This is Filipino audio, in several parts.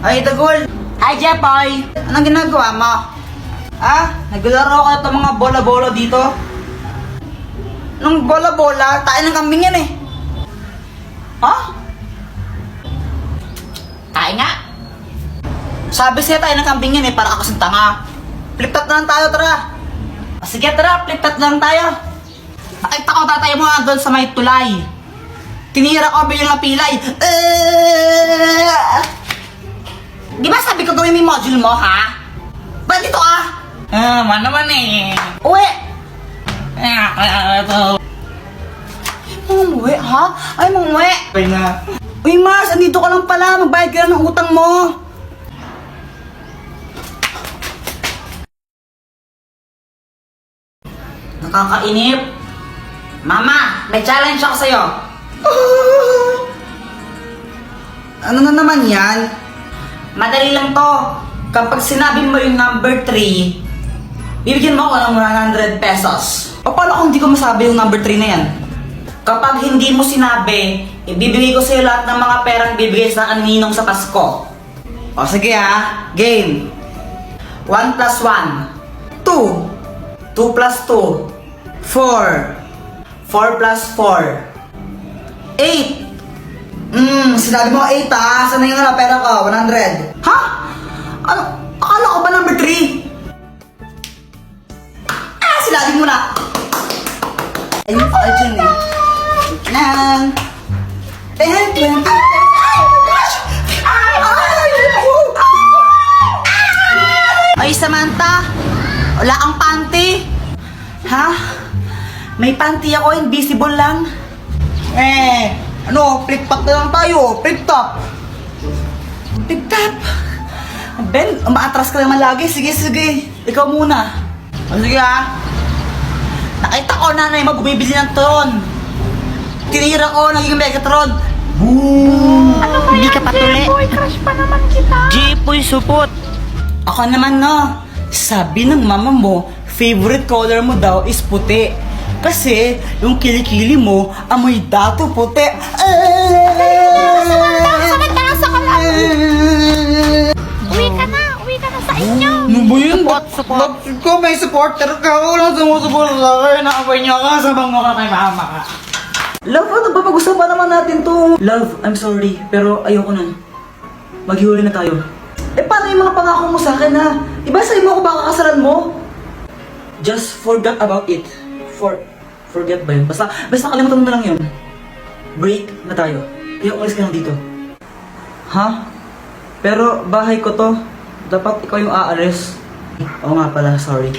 Ay, Dagol! Hi, Jepoy! Anong ginagawa mo? Naglaro ka itong mga bola-bola dito? Nung bola-bola, tayo ng kambing yan eh. Tayo nga. Sabi siya tayo ng kambing yan eh, para ako sa tanga. Flip-top na lang tayo, tara. Sige, tara, flip-top na lang tayo. Nakita ko tatay mo doon sa may tulay. Tinira ko bilang pilay. Di ba sabi ko gawin mo yung module mo, ha? Ba't dito man naman eh. Uwi! Umuwi, ha? Ay, umuwi. Okay na. Uy, Mars, andito ka lang pala. Magbayad ka na ng utang mo. Nakakainip. Mama, may challenge ako sa'yo. Ano na naman yan? Madali lang to. Kapag sinabi mo yung number 3, bibigyan mo ako ng 100 pesos. O paano kung hindi ko masabi yung number 3 na yan? Kapag hindi mo sinabi, ibibigay ko sa'yo lahat ng mga perang bibigay sa kaninong sa Pasko. O sige game. 1 plus 1, 2. 2 plus 2, 4. 4 plus 4, 8. Sinabi mo 8 Saan na yun na pera ko? 100. Ha? Ano? Akala ko ba number 3? Sinabi mo na. Ayun pa dyan eh. Nang 10, 20, 30. Ay, Samantha, wala kang panty. Ha? May panty ako, invisible lang. Flip-top na lang tayo. Flip-top. Flip-top. Ben, umaatras ka naman lagi. Sige. Ikaw muna. Sige Nakita ko nanay mo bumibili ng tron. Tinira ko, naging Megatron. Boom! Ano ba Hindi yan, ka patuli. J-Boy? Crush pa naman kita. Jipoy supot. Ako naman sabi ng mama mo, favorite color mo daw is puti. Kasi yung kilikili mo, amoy dato puti. Samantha, sa kalan. Uwi ka na sa inyo. Ano ba yun? Support. Ko may supporter ka. Walang sumusupport sa akin. Nakapay niya ka sa mga kay mama ka. Love, ano ba? Pag-usapan naman natin to. Love, I'm sorry. Pero ayoko nun. Maghihuli na tayo. Paano yung mga pangako mo sa akin Diba sa'yo mo ako baka kasalan mo? Just forget about it. Forget ba yun? Basta kalimutan mo na lang yun. Break na tayo. Kaya umalis ka lang dito. Ha? Pero bahay ko to. Dapat ikaw yung aalis. Oo nga pala, sorry.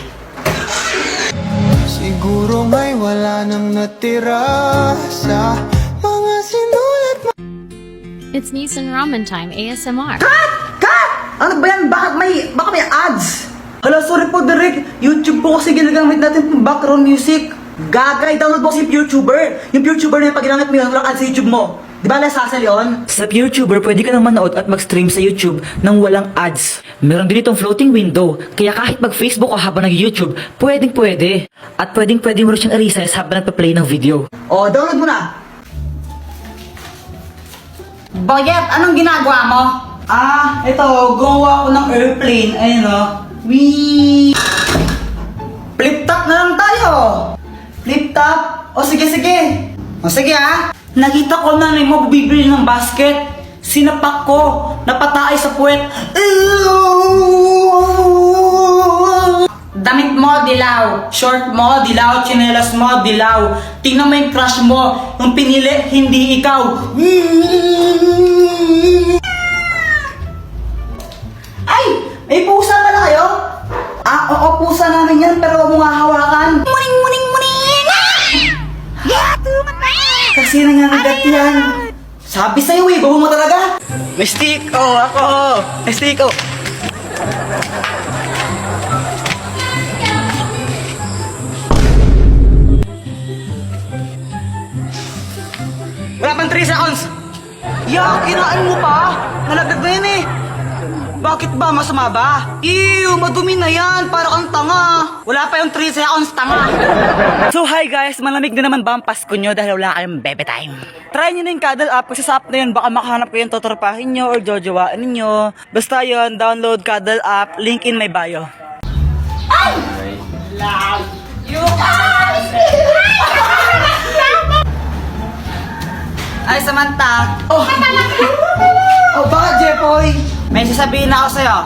Siguro may wala nang natira sa mga sinulat mo. It's Nissan Ramen Time ASMR. Cut! Ano ba yan? Baka may ads? Hala, sorry po, Derek. YouTube po kasi ginagamit natin pang background music. Gaga, i-download mo kasi yung PureTuber. Yung PureTuber na yung pag ginamit mo yun, walang ads sa YouTube mo. Di ba nasasal yun? Sa PureTuber, pwede ka nang manood at mag-stream sa YouTube nang walang ads. Meron din itong floating window, kaya kahit mag-Facebook o habang nag-YouTube, pwedeng-pwede. At pwedeng-pwede mo rin siyang i-recess habang nagpa-play ng video. O, download mo na! Boyet, anong ginagawa mo? Ito, gawa ko ng airplane. Ayun Wee! Flip-top na lang tayo! Flip-top? O sige. O sige Nakita ko nanay mo bibili ng basket. Sinapak ko. Napataay sa puwet. Damit mo, dilaw. Short mo, dilaw. Tsinelas mo, dilaw. Tingnan mo yung crush mo. Yung pinili, hindi ikaw. Ay! May pusa pala kayo? Oo, pusa namin yan, pero huwag mo nga hawakan. Muning! Tulungan mo. Kasi nangangagat yan. Sabi sa'yo bago mo talaga. May stick, ako. May stick, Wala pang 3 seconds. Kinaan mo pa. Nalagdag na yan Bakit ba? Masama ba? Ew, madumi na yan. Para kang tanga. Wala pa yung 3 seconds, tanga. So hi guys, malamig na naman ba ang Pasko nyo dahil wala kayong bebe time? Try nyo na yung Cuddle app kasi sa app na yun baka makahanap kayo yung totorpahin nyo or jojowaan ninyo. Basta yun, download Cuddle app, link in my bio. Ay, Samantha. Oh, bakit, Jepoy? May sasabihin na ako sa'yo.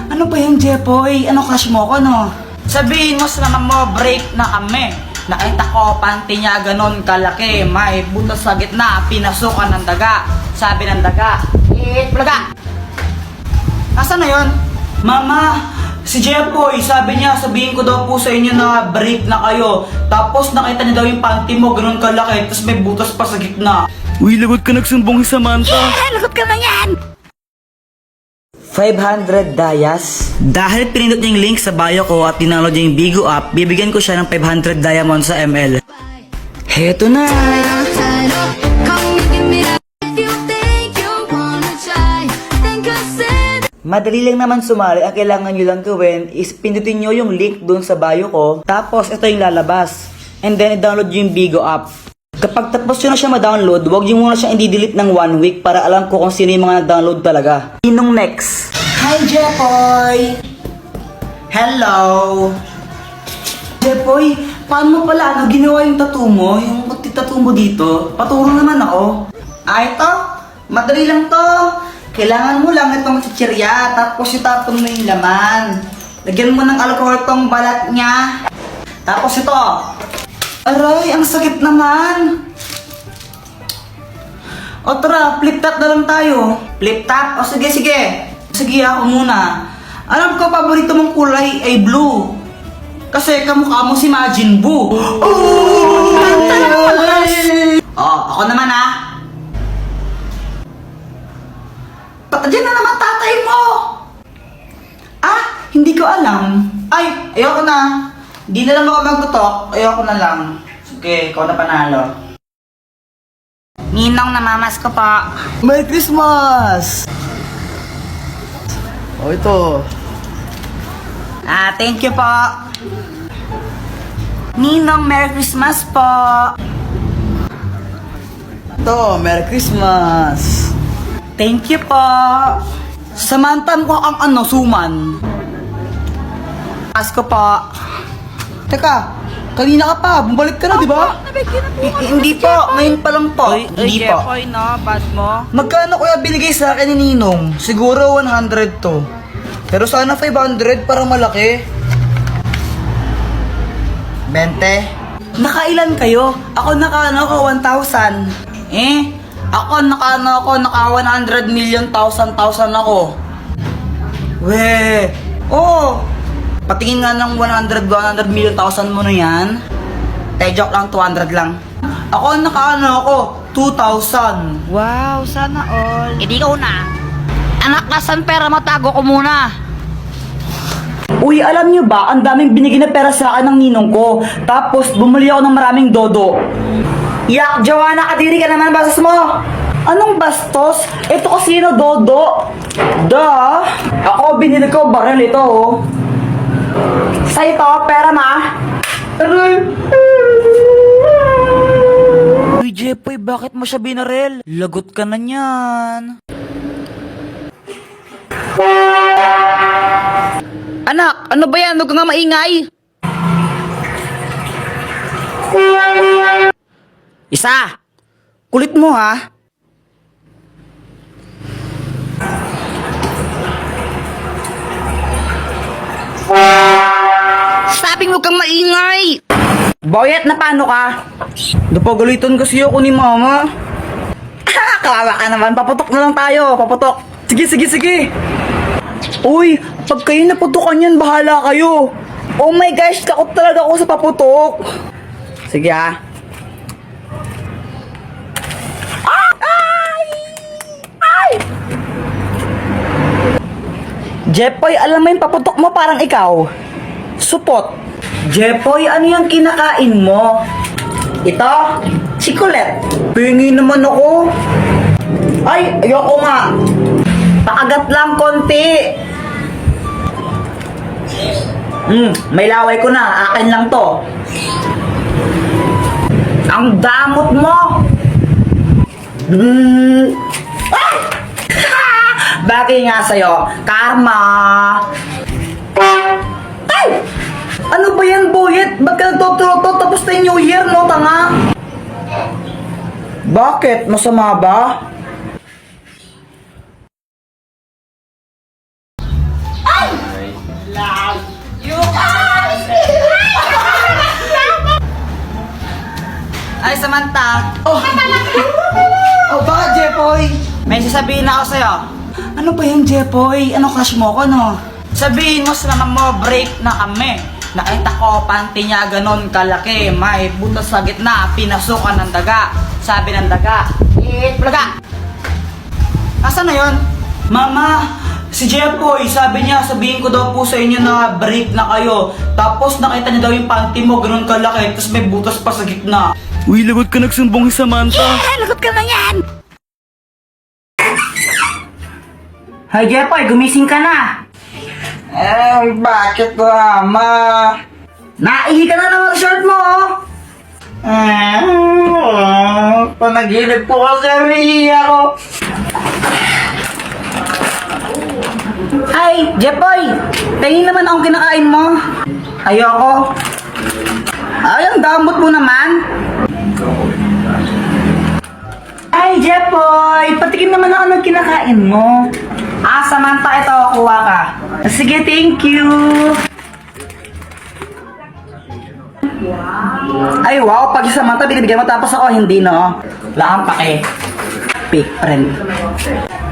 Ano ba yung Jepoy? Ano crush mo ko, no? Sabihin mo sa mama mo, break na kami. Nakita ko, panty niya ganon kalaki. May butas sa gitna, pinasukan ng daga. Sabi ng daga, blaga. Nasaan na yun? Mama, si Jepoy, sabi niya, sabihin ko daw po sa inyo na break na kayo. Tapos nakita niya daw yung panty mo, ganon kalaki. Tapos may butas pa sa gitna. Uy, lagot ka nagsumbong si Samantha. Lagot ka na yan! 500 dayas. Dahil pinindot niya yung link sa bio ko at tinaload niya yung Bigo app, bibigyan ko siya ng 500 diamonds sa ML. Heto na! Madali lang naman sumali. Ang kailangan nyo lang gawin is pindutin nyo yung link dun sa bio ko. Tapos ito yung lalabas. And then i-download nyo yung Bigo app. Kapag tapos nyo na siya ma-download, huwag nyo muna siya i-delete ng 1 week para alam ko kung sino yung mga nag-download talaga. Sinong next? Hi, Jepoy! Hello! Jepoy, paano mo pala ginawa yung tattoo mo? Yung tattoo mo dito? Paturo naman ako. Ito? Madali lang to. Kailangan mo lang itong chichirya, tapos itapon mo yung laman. Lagyan mo ng alcohol tong balat niya. Tapos ito. Aray, ang sakit naman. O tara, flip top na lang tayo. Flip top? O sige, sige. Sige, ako muna. Alam ko, paborito mong kulay ay blue. Kasi kamukha mo si Majin Buu. Ako naman ha. Diyan na naman tatay mo. Hindi ko alam. Ay, ayoko na. Di na lang ako magtutok. Ayoko na lang. Okay, ikaw na panalo. Ninong, namamas ko pa. Merry Christmas! O ito. Thank you po. Ninong, Merry Christmas po. Ito, Merry Christmas. Thank you po. Samantan ko ang suman. Asko po. Teka, kanina ka pa. Bumalik ka na, di ba? Hindi po. Ngayon pa lang po. Hindi po. Jepoy, no? Bad mo. Magkano kuya binigay sa akin ni Ninong? Siguro 100 to. Pero sana 500 para malaki. 20. Nakailan kayo? Ako naka 1,000. Ako naka 100 million thousand ako. Weh. Oh. Patingin nga ng 100 million thousand mo na yan. Joke lang, 200 lang. Ako ako 2,000. Wow, sana all. Hindi ko na. Anak, nasan pera mo? Tago ko muna. Uy, alam nyo ba, ang daming binigay na pera sa akin ng ninong ko. Tapos, bumili ako ng maraming dodo. Yak, Joanna, kadiri ka naman, bastos mo. Anong bastos? Ito kasi na dodo. Da. Ako, binili ko, baril ito, oh. Sa ito, pera ma. Uy, Jepoy, bakit mo siya binaril? Lagot ka na niyan. Anak, ano ba yan? Huwag ka nga maingay. Isa. Kulit mo ha. Sabing huwag kang maingay. Boyet, na paano ka? Napagalitan kasi ako ni mama. Kawawa ka naman. Paputok na lang tayo. Paputok. Sige. Uy, pag kayo naputukan yan, bahala kayo. Oh my gosh, takot talaga ako sa paputok. Sige ah. Ay! Jepoy, alam mo yung paputok mo parang ikaw. Supot. Jepoy, ano yung kinakain mo? Ito? Chikulet. Pingi naman ako. Ay, ayoko nga. Pakagat lang konti. May laway ko na. Akin lang to. Ang damot mo! Ay! Bagay nga sa'yo. Karma! Ay! Ano ba yan, Boyet? Ba't ka nagtuturo-to? Tapos na yung New Year, no, tanga? Bakit? Masama ba? Ay, Samantha! Oh, bakit, Jepoy? May sasabihin ako sa'yo. Ano ba yung Jepoy? Ano crush mo ko, no? Sabihin mo sa mama mo, break na kami. Nakita ko, panty niya ganon kalaki. May butas sa gitna, pinasukan ng daga. Sabi ng daga, plaga! Nasaan na yun? Mama, si Jepoy, sabi niya, sabihin ko daw po sa inyo na break na kayo. Tapos nakita niya daw yung panty mo, ganon kalaki. Tapos may butas pa sa gitna. Uy, lagot ka nagsumbong si Samantha. Lagot ka na yan! Hi, Jepoy, gumising ka na. Bakit Mama? Naihi ka na naman sa shirt mo, oh. Panaginip po kasi ako. Ay, Jepoy, tingin naman akong kinakain mo. Ayoko. Ay, ang damot mo naman. Ay, Jepoy, patikim naman ako ng kinakain mo. Samantha, ito, kuha ka. Sige, thank you. Ay, wow, pag si Samantha binibigyan mo tapos ako hindi, no? Wala kang pake. Fake friend.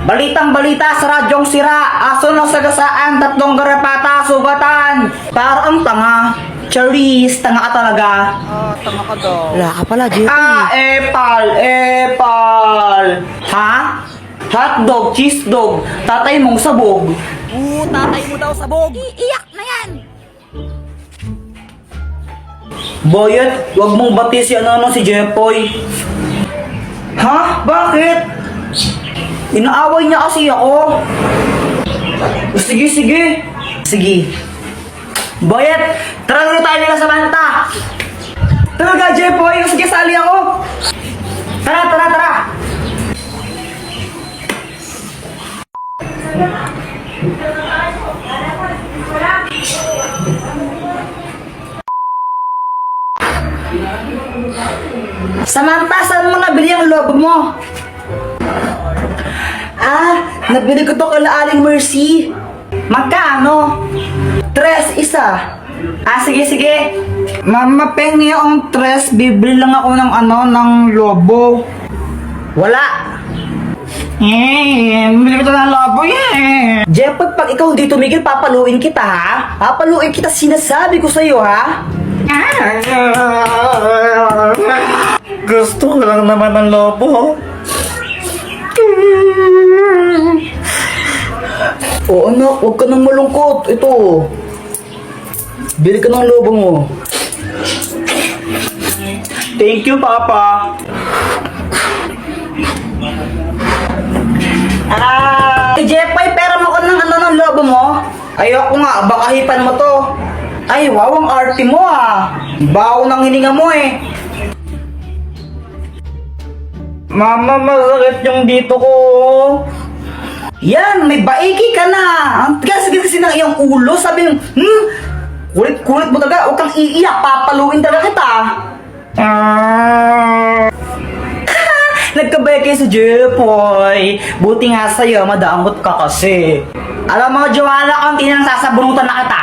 Balitang balita sa radyong sira. Aso ng sagasaan, 3 garapata, sugatan. Parang tanga. Charis, tanga ka talaga. Tanga ka daw. Wala ka pala, Jepoy. Epal. Ha? Hotdog, cheese dog, tatay mong sabog. Tatay mo daw sabog. Iiyak na yan! Boyet, wag mong bati si si Jepoy. Ha? Bakit? Inaaway niya kasi ako. Sige. Boyet, tara na tayo nila sa Samantha. Talaga, Jepoy, sige, sali ako. Tara. Samantha, saan mo nabili ang lobo mo? Nabili ko to kala Aling Mercy. Magkano? 3 isa. Sige. Mama, pengi akong 3. Bibili lang ako ng lobo. Wala. Bibili ko to ng lobo, Jepoy, pag ikaw hindi tumigil, papaluin kita, ha? Papaluin kita, sinasabi ko sa'yo, ha? Gusto ko lang naman ng lobo. Oo, anak, huwag ka nang malungkot. Ito. Bili ka ng lobo mo. Thank you, Papa. Jepoy, pera mo ko ng lobo mo? Ayoko nga, baka hipan mo to. Ay, wow, ang arte mo, Baho ng hininga mo, Mama, masakit yung dito ko. Yan, may baiki ka na. Ang tigas kasi ng iyong ulo. Sabi yung, kulit mo talaga. Huwag kang iiyak, papaluin talaga kita. Nagkabay kayo sa Jepoy. Buti nga sa'yo, madamot ka kasi. Alam mo, Joanna, konti nang sasabunutan na kita.